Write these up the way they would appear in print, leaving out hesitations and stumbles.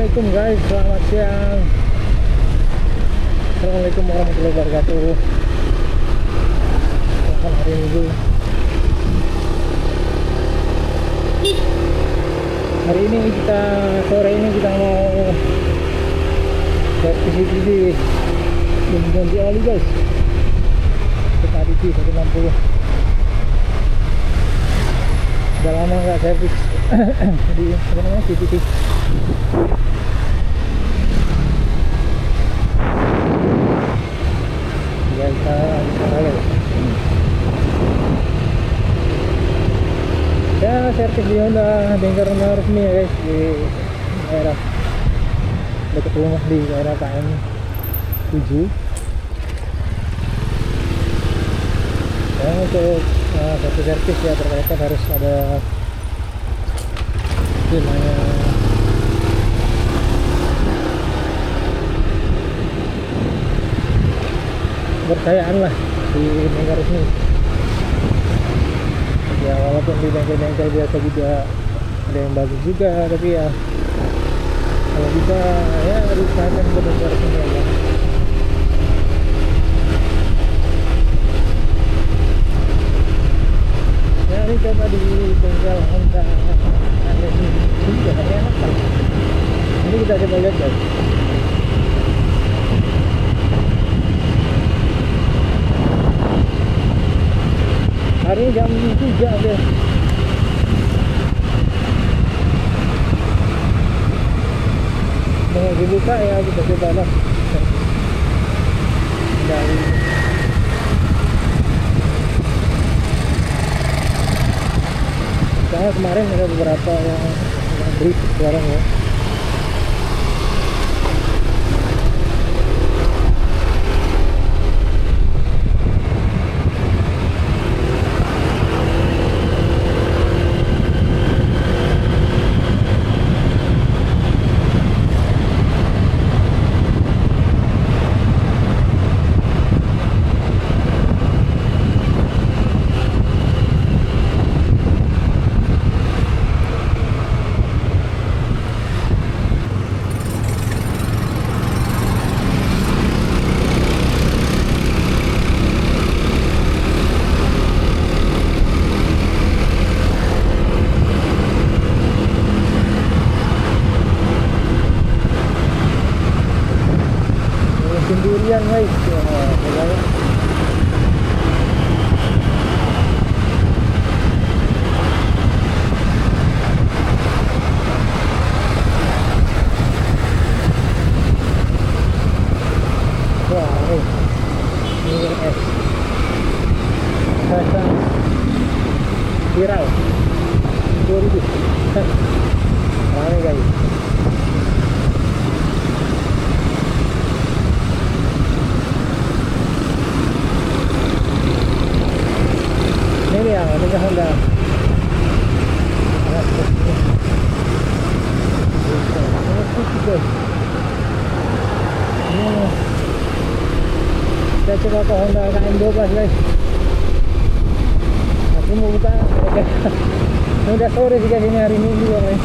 Assalamualaikum guys, selamat siang. Assalamualaikum warahmatullahi wabarakatuh. Selamat hari Minggu. Hari ini sore ini kita mau servis di ganti oli guys. Kita di 160. Udah lama nggak servis di apa namanya CVT. Ya kita ya servis di Honda bengkel resmi ya guys, di daerah dekat rumah di daerah KM 7. Yang untuk satu servis ya terkait harus ada namanya kepercayaan lah di bengkel resmi ya, walaupun di bengkel-bengkel biasa juga ada yang bagus juga, tapi ya kalau bisa ya diusahakan ke bengkel resmi aja. Ya ini coba di bengkel Honda ada ini juga enak kan. Ini kita coba lihat guys. Hari ini jam 3 deh. Mau dibuka ya kita coba lah. Dari soalnya kemarin ada beberapa yang break sekarang ya. Sendirian guys ya, boleh. Wah ini es pasang viral 2000 ramai guys. Ini ya, ini ke Honda. Kita coba ke Honda KM12 guys. Aku mau buka. Ini udah sore sih guys, ini hari Minggu guys.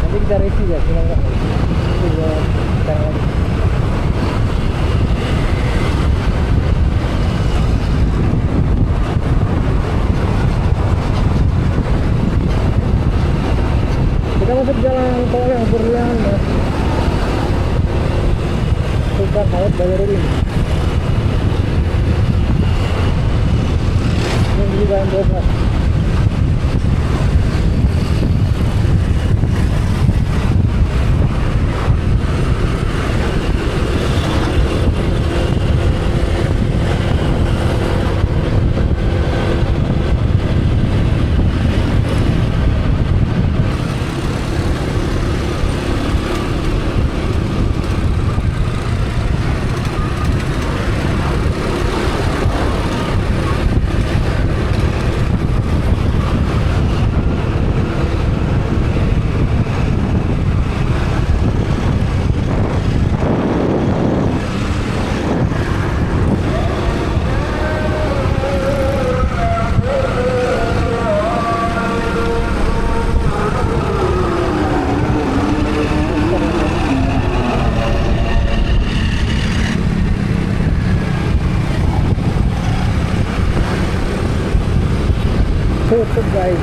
Nanti kita review ya, gimana. nanti gua sekarang lagi. Kita masuk jalan tol yang berlian ya. Sultan Hamed Bajarudin. Ini juga yang 12. Tutup guys.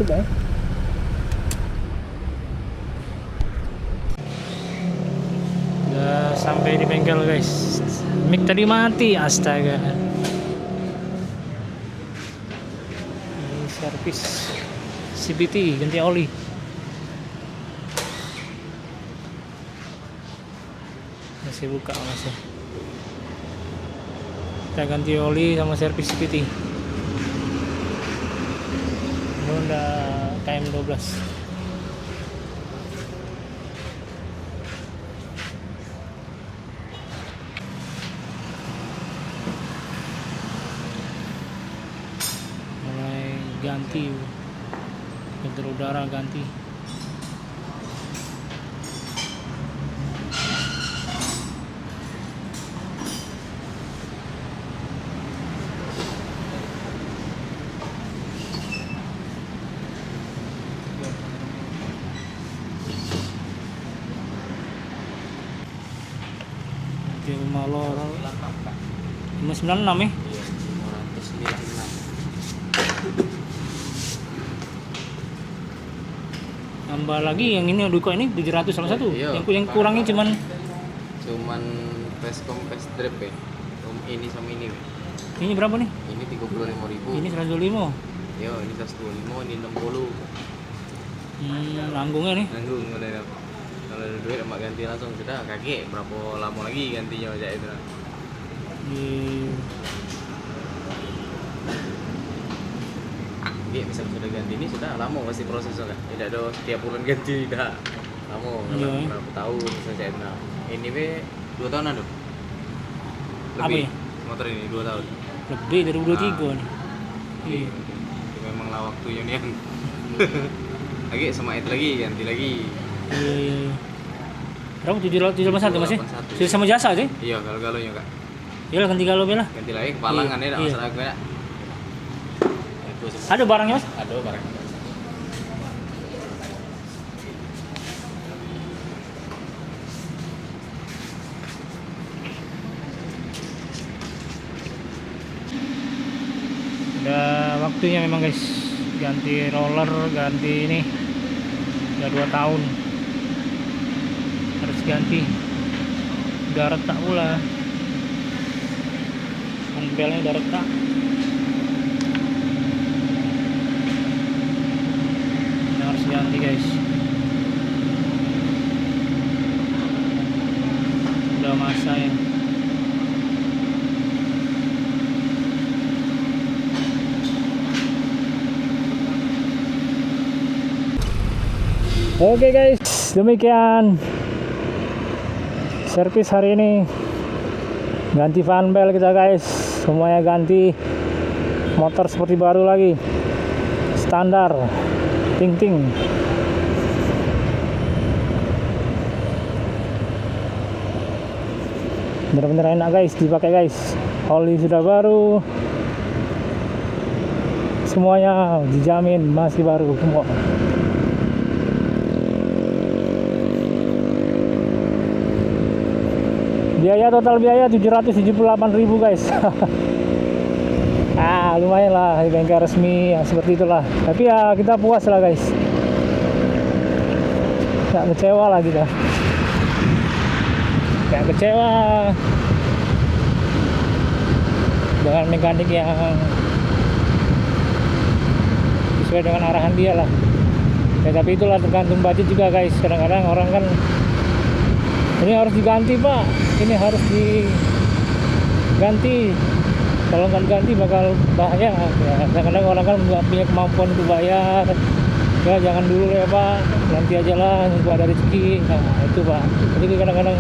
Tutup guys. Udah sampai di bengkel guys. Mic tadi mati, astaga. Servis CVT ganti oli. Masih buka masih. Kita ganti oli sama servis CVT. Honda KM12. Ganti filter udara ganti. Oke, malor 596 ya. 596. Tambah lagi yang ini Duko ini 700 salah satu. Iya, yang kurangnya cuman fast drip ya. Ini sama ini. Ini berapa nih? Ini 35.000. Ini 125. Yo, ini 125, ini 60. Nanggungnya nih. Nanggung udah. Kalau ada duit emak ganti langsung sudah kakek berapa lama lagi gantinya aja itu. Misal sudah ganti ini sudah lama pasti prosesnya kan, tidak ada setiap bulan ganti, tidak lama, berapa tahun saja. Nah ini be 2 tahunan tuh lebih. Apa ya? Motor ini 2 tahun lebih dari 23 nih. Iya. Itu memang lah waktunya nih lagi sama itu lagi ganti lagi. Iya. Berapa 751 masih? Sudah sama jasa aja? Iya, galo-galonya kak. Iya ganti galo bela. Ganti lagi kepalangan ya, iya. Masalah gue ya. Ada barangnya mas? Ada barang. Udah waktunya memang guys, ganti roller, ganti ini udah 2 tahun harus ganti. Udah retak pula, belnya udah retak. Ini harus ganti guys, udah masa ya. Oke guys, demikian servis hari ini. Ganti fan bel kita guys, semuanya ganti, motor seperti baru lagi, standar, ting ting. bener-bener enak guys dipakai guys. Oli sudah baru, semuanya dijamin masih baru semua. Total biaya 778.000 guys. Lumayan lah di bengkel resmi ya, seperti itulah. Tapi ya kita puas lah guys, nggak kecewa lah kita, nggak kecewa dengan mekanik yang sesuai dengan arahan dia lah ya. Tapi itulah tergantung budget juga guys. Kadang-kadang orang kan ini harus diganti pak, ini harus diganti, kalau nggak diganti bakal bahaya ya. Kadang-kadang orang kan nggak punya kemampuan untuk bayar ya. Jangan dulu ya pak, nanti aja lah, nunggu ada rezeki. Nah itu pak, jadi kadang-kadang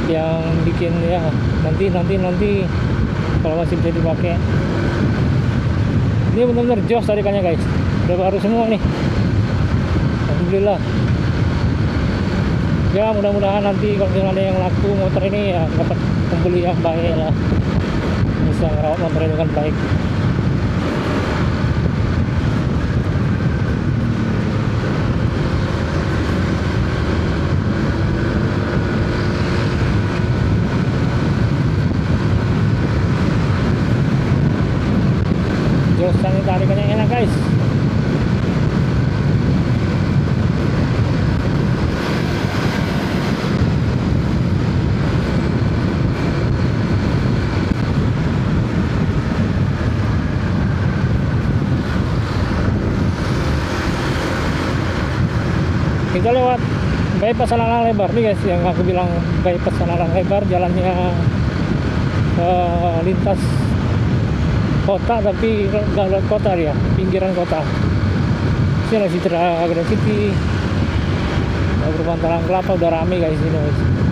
yang bikin ya nanti kalau masih bisa dipakai. Ini benar-benar jos tarikannya guys, udah baru semua nih, alhamdulillah ya. Mudah-mudahan nanti kalau misalnya ada yang laku motor ini ya dapat pembeli yang baik lah, bisa merawat motor ini dengan baik. Josan tarikannya enak guys. Kita lewat bypass Analang Lebar nih guys, yang aku bilang bypass Analang Lebar, jalannya lintas kota tapi nggak lewat kota dia, pinggiran kota. Sini Citra Grand City, Perumahan Talang Kelapa udah rame guys ini guys.